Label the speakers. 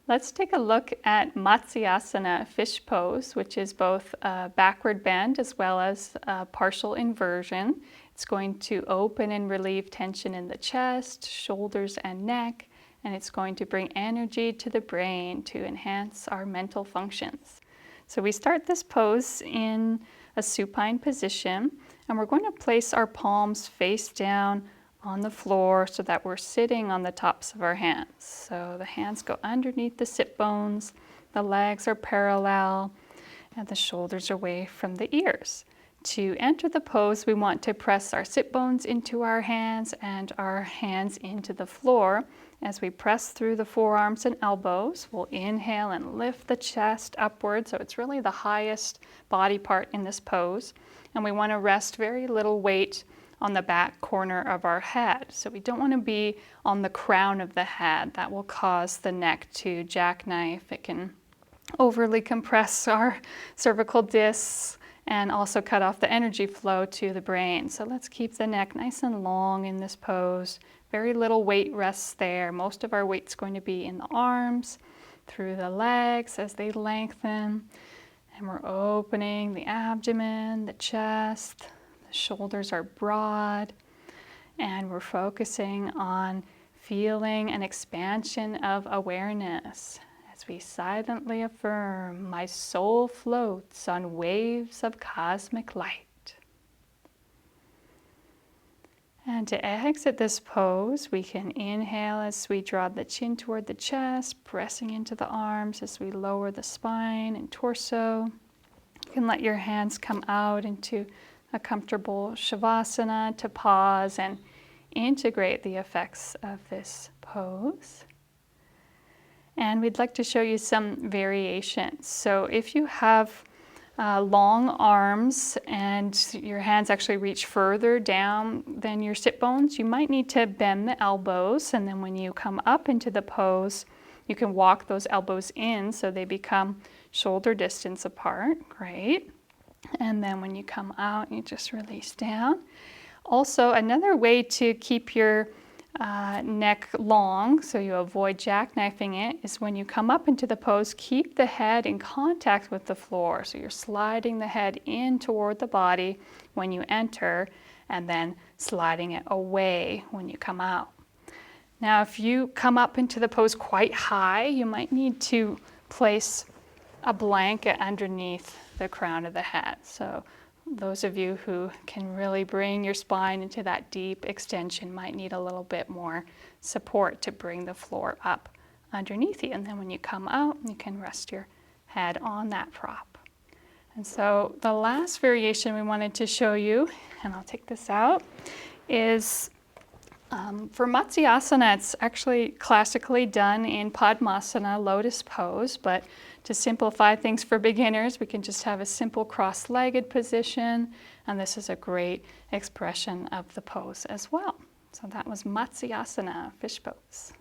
Speaker 1: Let's take a look at Matsyasana, fish pose, which is both a backward bend as well as a partial inversion. It's going to open and relieve tension in the chest, shoulders, and neck, and it's going to bring energy to the brain to enhance our mental functions. So we start this pose in a supine position, and we're going to place our palms face down on the floor so that we're sitting on the tops of our hands. So the hands go underneath the sit bones, the legs are parallel, and the shoulders are away from the ears. To enter the pose, we want to press our sit bones into our hands and our hands into the floor. As we press through the forearms and elbows, we'll inhale and lift the chest upward, so it's really the highest body part in this pose. And we want to rest very little weight on the back corner of our head. So we don't want to be on the crown of the head. That will cause the neck to jackknife. It can overly compress our cervical discs and also cut off the energy flow to the brain. So let's keep the neck nice and long in this pose. Very little weight rests there. Most of our weight's going to be in the arms, through the legs as they lengthen. And we're opening the abdomen, the chest. The shoulders are broad. And we're focusing on feeling an expansion of awareness. As we silently affirm, my soul floats on waves of cosmic light. And to exit this pose, we can inhale as we draw the chin toward the chest, pressing into the arms as we lower the spine and torso. You can let your hands come out into a comfortable Shavasana to pause and integrate the effects of this pose. And we'd like to show you some variations. So if you have long arms and your hands actually reach further down than your sit bones, you might need to bend the elbows, and then when you come up into the pose, you can walk those elbows in so they become shoulder distance apart. Great. And then when you come out, you just release down. Also, another way to keep your neck long, so you avoid jackknifing it, is when you come up into the pose, keep the head in contact with the floor. So you're sliding the head in toward the body when you enter, and then sliding it away when you come out. Now, if you come up into the pose quite high, you might need to place a blanket underneath the crown of the head. So those of you who can really bring your spine into that deep extension might need a little bit more support to bring the floor up underneath you. And then when you come out, you can rest your head on that prop. And so the last variation we wanted to show you, and I'll take this out, is for Matsyasana. It's actually classically done in Padmasana, lotus pose, but to simplify things for beginners, we can just have a simple cross-legged position, and this is a great expression of the pose as well. So that was Matsyasana, fish pose.